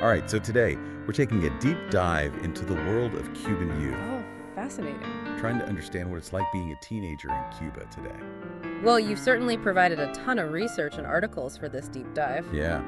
All right, so today we're taking a deep dive into the world of Cuban youth, Oh, fascinating. trying to understand what it's like being a teenager in Cuba today. Well, you've certainly provided a ton of research and articles for this deep dive. Yeah,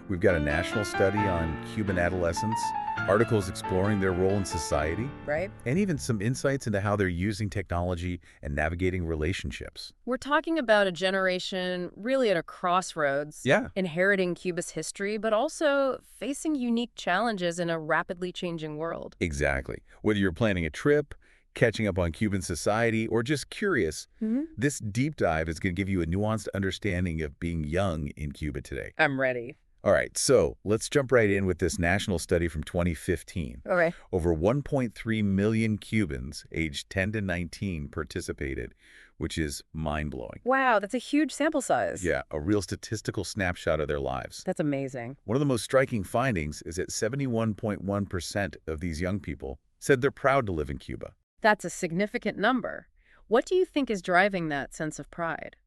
we've got a national study on Cuban adolescents, articles exploring their role in society, Right? and even some insights into how they're using technology and navigating relationships. We're talking about a generation really at a crossroads, Yeah, inheriting Cuba's history, but also facing unique challenges in a rapidly changing world. exactly. Whether you're planning a trip, catching up on Cuban society, or just curious, this deep dive is going to give you a nuanced understanding of being young in Cuba today. I'm ready. All right, so let's jump right in with this national study from 2015. Okay. Over 1.3 million Cubans aged 10 to 19 participated, which is mind-blowing. Wow, that's a huge sample size. Yeah, a real statistical snapshot of their lives. That's amazing. One of the most striking findings is that 71.1% of these young people said they're proud to live in Cuba. That's a significant number. What do you think is driving that sense of pride?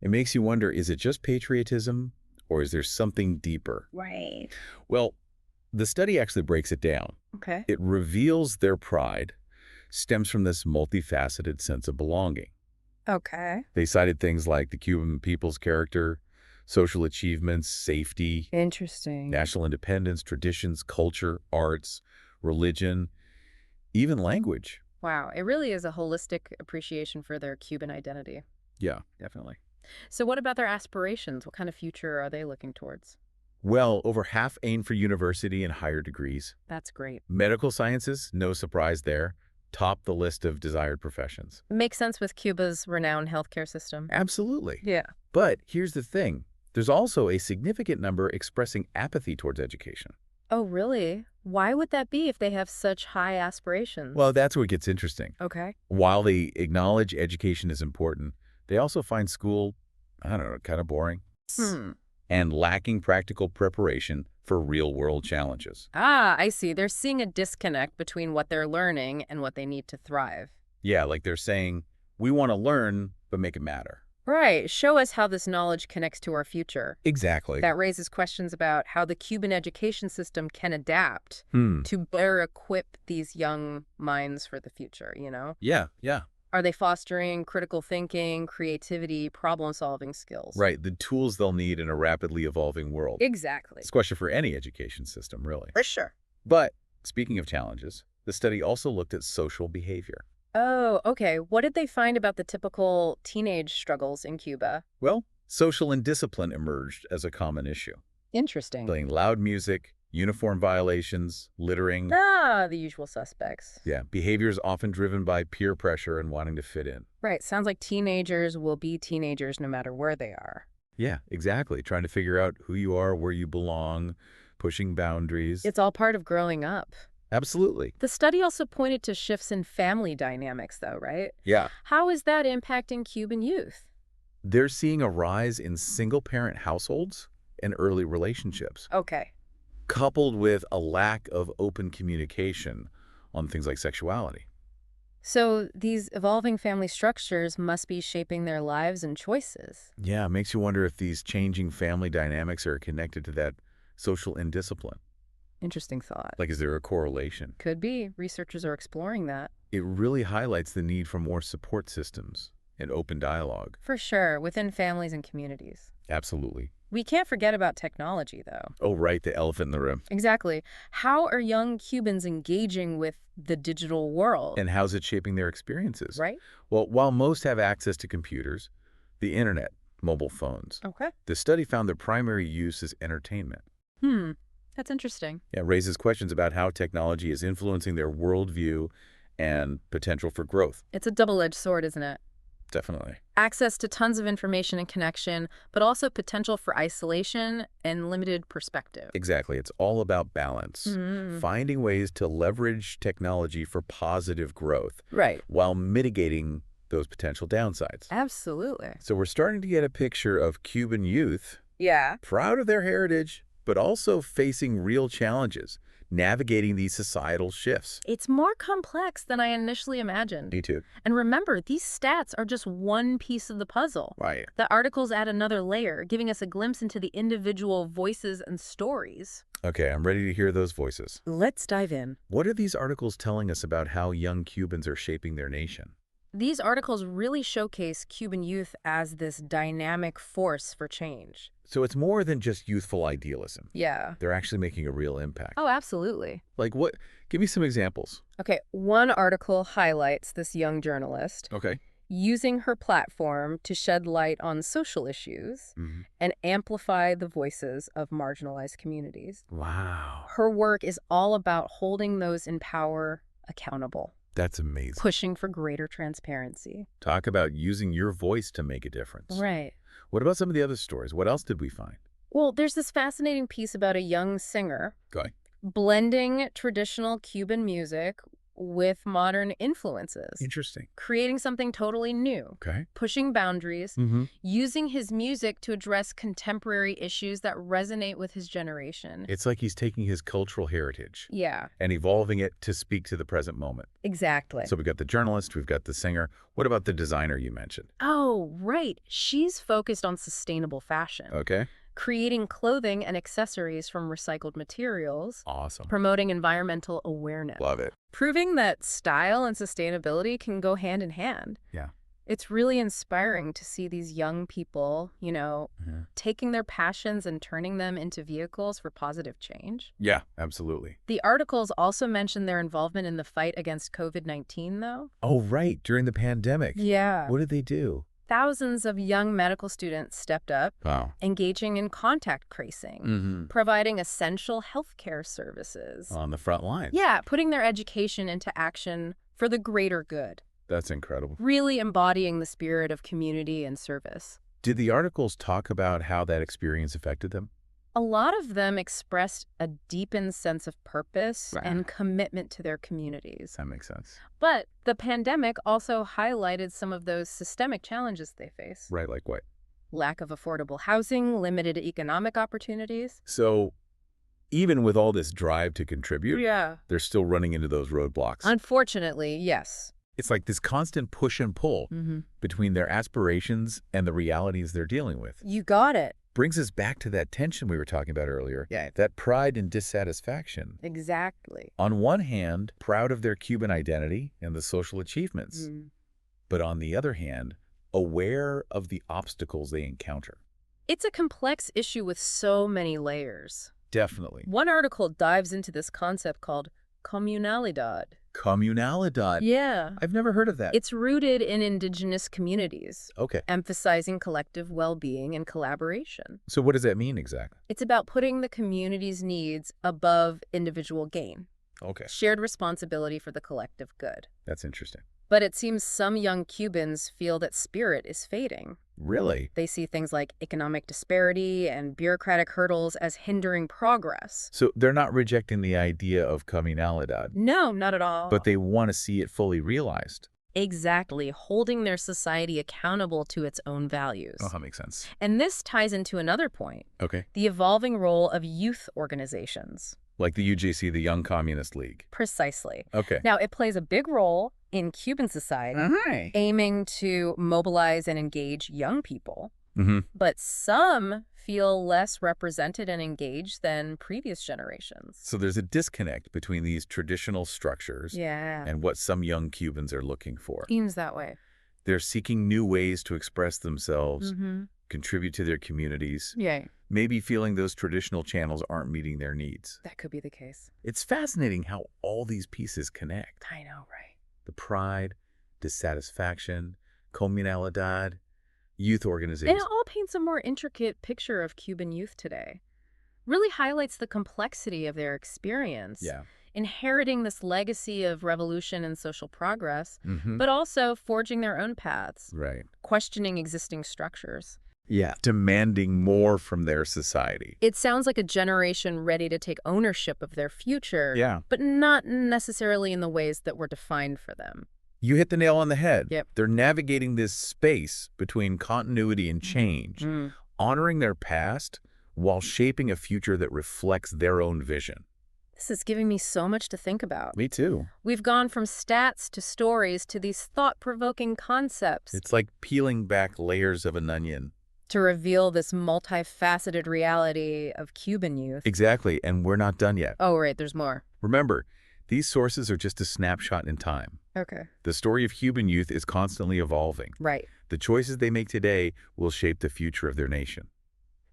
It makes you wonder, is it just patriotism, or is there something deeper? Right. Well, the study actually breaks it down. Okay. It reveals their pride stems from this multifaceted sense of belonging. Okay. They cited things like the Cuban people's character, social achievements, safety, Interesting. national independence, traditions, culture, arts, religion, even language. Wow, it really is a holistic appreciation for their Cuban identity. Yeah, definitely. So what about their aspirations? What kind of future are they looking towards? Well, over half aim for university and higher degrees. That's great. Medical sciences, no surprise there, top the list of desired professions. Makes sense with Cuba's renowned healthcare system. Absolutely. Yeah. But here's the thing. There's also a significant number expressing apathy towards education. Oh, really? Why would that be if they have such high aspirations? Well, that's where it gets interesting. Okay. While they acknowledge education is important, they also find school, I don't know, kind of boring and lacking practical preparation for real-world challenges. Ah, I see. They're seeing a disconnect between what they're learning and what they need to thrive. Yeah, like they're saying, we want to learn, but make it matter. Right. Show us how this knowledge connects to our future. Exactly. That raises questions about how the Cuban education system can adapt Hmm. to better equip these young minds for the future, Yeah. Are they fostering critical thinking, creativity, problem-solving skills? Right, the tools they'll need in a rapidly evolving world. Exactly. It's a question for any education system, really. For sure. But speaking of challenges, the study also looked at social behavior. Oh, okay. What did they find about the typical teenage struggles in Cuba? Well, social indiscipline emerged as a common issue. Interesting. Playing loud music, uniform violations, littering. Ah, the usual suspects. Yeah, behaviors often driven by peer pressure and wanting to fit in. Right. Sounds like teenagers will be teenagers no matter where they are. Yeah, exactly. Trying to figure out who you are, where you belong, pushing boundaries. It's all part of growing up. Absolutely. The study also pointed to shifts in family dynamics, though, right? Yeah. How is that impacting Cuban youth? They're seeing a rise in single-parent households and early relationships, Okay. coupled with a lack of open communication on things like sexuality. So these evolving family structures must be shaping their lives and choices. Yeah, it makes you wonder if these changing family dynamics are connected to that social indiscipline. Interesting thought. Like, is there a correlation? Could be. Researchers are exploring that. It really highlights the need for more support systems and open dialogue. For sure, within families and communities. Absolutely. We can't forget about technology, though. Oh, right, the elephant in the room. Exactly. How are young Cubans engaging with the digital world? And how's it shaping their experiences? Right? Well, while most have access to computers, the internet, mobile phones, Okay. the study found their primary use is entertainment. That's interesting. It raises questions about how technology is influencing their worldview and potential for growth. It's a double-edged sword, isn't it? Definitely. Access to tons of information and connection, but also potential for isolation and limited perspective. Exactly. It's all about balance. Finding ways to leverage technology for positive growth Right. while mitigating those potential downsides. Absolutely. So we're starting to get a picture of Cuban youth Yeah. proud of their heritage, but also facing real challenges, navigating these societal shifts. It's more complex than I initially imagined. Me too. And remember, these stats are just one piece of the puzzle. Right. The articles add another layer, giving us a glimpse into the individual voices and stories. Okay, I'm ready to hear those voices. Let's dive in. What are these articles telling us about how young Cubans are shaping their nation? These articles really showcase Cuban youth as this dynamic force for change. So it's more than just youthful idealism. Yeah. They're actually making a real impact. Oh, absolutely. Like what? Give me some examples. Okay, one article highlights this young journalist Okay. using her platform to shed light on social issues and amplify the voices of marginalized communities. Wow. Her work is all about holding those in power accountable, That's amazing. pushing for greater transparency. Talk about using your voice to make a difference. Right. What about some of the other stories? What else did we find? Well, there's this fascinating piece about a young singer Go. blending traditional Cuban music with modern influences, Interesting. creating something totally new, Okay. pushing boundaries, Mm-hmm. using his music to address contemporary issues that resonate with his generation. It's like he's taking his cultural heritage Yeah, and evolving it to speak to the present moment. exactly. So we've got the journalist, we've got the singer. What about the designer you mentioned? Oh, right. She's focused on sustainable fashion, Okay. creating clothing and accessories from recycled materials, Awesome. promoting environmental awareness, Love it. proving that style and sustainability can go hand in hand. Yeah. It's really inspiring to see these young people, taking their passions and turning them into vehicles for positive change. Yeah, absolutely. The articles also mention their involvement in the fight against COVID-19, though. Oh, right. During the pandemic. Yeah. What did they do? Thousands of young medical students stepped up, Wow. engaging in contact tracing, Mm-hmm. providing essential healthcare services. On the front lines. Yeah, putting their education into action for the greater good, That's incredible. really embodying the spirit of community and service. Did the articles talk about how that experience affected them? A lot of them expressed a deepened sense of purpose Right. and commitment to their communities. That makes sense. But the pandemic also highlighted some of those systemic challenges they face. Right, like what? Lack of affordable housing, limited economic opportunities. So even with all this drive to contribute, Yeah. they're still running into those roadblocks. Unfortunately, yes. It's like this constant push and pull between their aspirations and the realities they're dealing with. You got it. Brings us back to that tension we were talking about earlier. Yeah. That pride and dissatisfaction. Exactly. On one hand, proud of their Cuban identity and the social achievements. But on the other hand, aware of the obstacles they encounter. It's a complex issue with so many layers. Definitely. One article dives into this concept called comunalidad. Comunalidad. Yeah. I've never heard of that. It's rooted in indigenous communities, Okay. emphasizing collective well-being and collaboration. So what does that mean exactly? It's about putting the community's needs above individual gain, Okay. shared responsibility for the collective good. That's interesting. But it seems some young Cubans feel that spirit is fading. Really? They see things like economic disparity and bureaucratic hurdles as hindering progress. So they're not rejecting the idea of comunalidad, No, not at all. but they want to see it fully realized. Exactly, holding their society accountable to its own values. Oh, that makes sense. And this ties into another point, Okay. the evolving role of youth organizations. Like the UJC, the Young Communist League. Precisely. Okay. Now, it plays a big role in Cuban society, aiming to mobilize and engage young people. But some feel less represented and engaged than previous generations. So there's a disconnect between these traditional structures Yeah. and what some young Cubans are looking for. Seems that way. They're seeking new ways to express themselves, contribute to their communities, Yeah, maybe feeling those traditional channels aren't meeting their needs. that could be the case. It's fascinating how all these pieces connect. I know, right? The pride, dissatisfaction, comunalidad, youth And organizations. it all paints a more intricate picture of Cuban youth today. Really highlights the complexity of their experience. Yeah. Inheriting this legacy of revolution and social progress, Mm-hmm. but also forging their own paths, Right. questioning existing structures. Yeah. Demanding more from their society. It sounds like a generation ready to take ownership of their future, Yeah. but not necessarily in the ways that were defined for them. You hit the nail on the head. Yep. They're navigating this space between continuity and change, honoring their past while shaping a future that reflects their own vision. This is giving me so much to think about. Me too. We've gone from stats to stories to these thought-provoking concepts. It's like peeling back layers of an onion. To reveal this multifaceted reality of Cuban youth. Exactly, and we're not done yet. Oh, right, there's more. Remember, these sources are just a snapshot in time. Okay. The story of Cuban youth is constantly evolving. Right. The choices they make today will shape the future of their nation.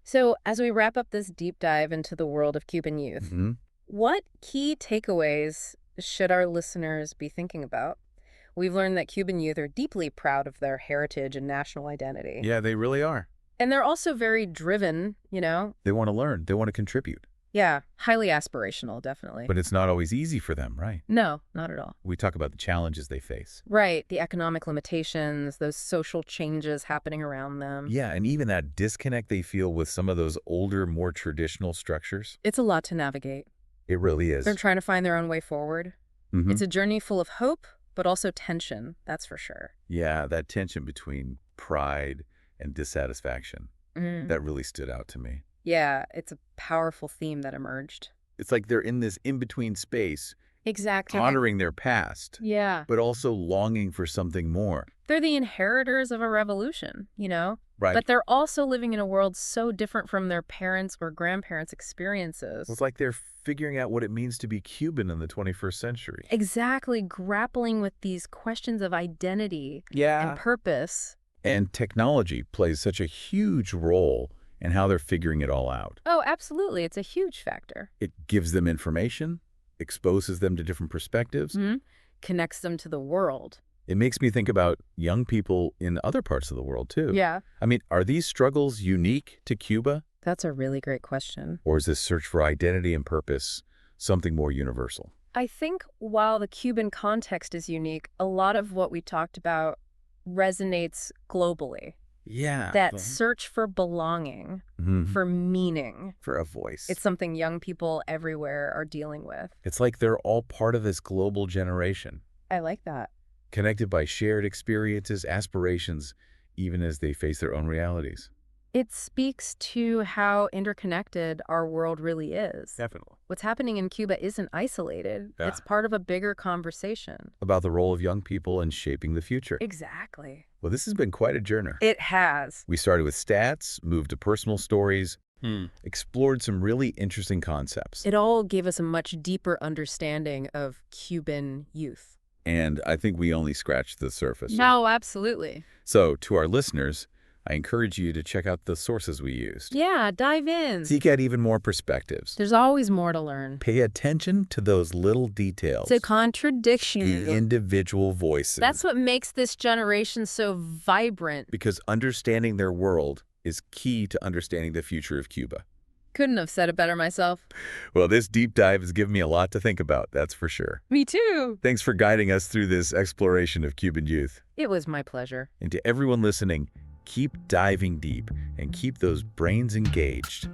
So, as we wrap up this deep dive into the world of Cuban youth, what key takeaways should our listeners be thinking about? We've learned that Cuban youth are deeply proud of their heritage and national identity. Yeah, they really are. And they're also very driven, you know? They want to learn. They want to contribute. Yeah, highly aspirational, definitely. But it's not always easy for them, right? No, not at all. We talk about the challenges they face. Right, the economic limitations, those social changes happening around them. Yeah, and even that disconnect they feel with some of those older, more traditional structures. It's a lot to navigate. It really is. They're trying to find their own way forward. It's a journey full of hope, but also tension, that's for sure. Yeah, that tension between pride and dissatisfaction. That really stood out to me. Yeah, it's a powerful theme that emerged. It's like they're in this in-between space, Exactly. honoring their past, Yeah. but also longing for something more. They're the inheritors of a revolution, you know? Right. But they're also living in a world so different from their parents' or grandparents' experiences. It's like they're figuring out what it means to be Cuban in the 21st century. Exactly, grappling with these questions of identity and purpose. And technology plays such a huge role in how they're figuring it all out. Oh, absolutely. It's a huge factor. It gives them information, exposes them to different perspectives. Connects them to the world. It makes me think about young people in other parts of the world, too. Yeah. I mean, are these struggles unique to Cuba? That's a really great question. Or is this search for identity and purpose something more universal? I think while the Cuban context is unique, a lot of what we talked about resonates globally. Yeah. That search for belonging, for meaning. For a voice. It's something young people everywhere are dealing with. It's like they're all part of this global generation. I like that. Connected by shared experiences, aspirations, even as they face their own realities. It speaks to how interconnected our world really is. Definitely. What's happening in Cuba isn't isolated. Yeah. It's part of a bigger conversation. About the role of young people in shaping the future. Exactly. Well, this has been quite a journey. It has. We started with stats, moved to personal stories, explored some really interesting concepts. It all gave us a much deeper understanding of Cuban youth. And I think we only scratched the surface. No, absolutely. So, to our listeners, I encourage you to check out the sources we used. Yeah, dive in. Seek out even more perspectives. There's always more to learn. Pay attention to those little details. To contradiction. The individual voices. That's what makes this generation so vibrant. Because understanding their world is key to understanding the future of Cuba. Couldn't have said it better myself. Well, this deep dive has given me a lot to think about, that's for sure. Me too. Thanks for guiding us through this exploration of Cuban youth. It was my pleasure. And to everyone listening, keep diving deep and keep those brains engaged.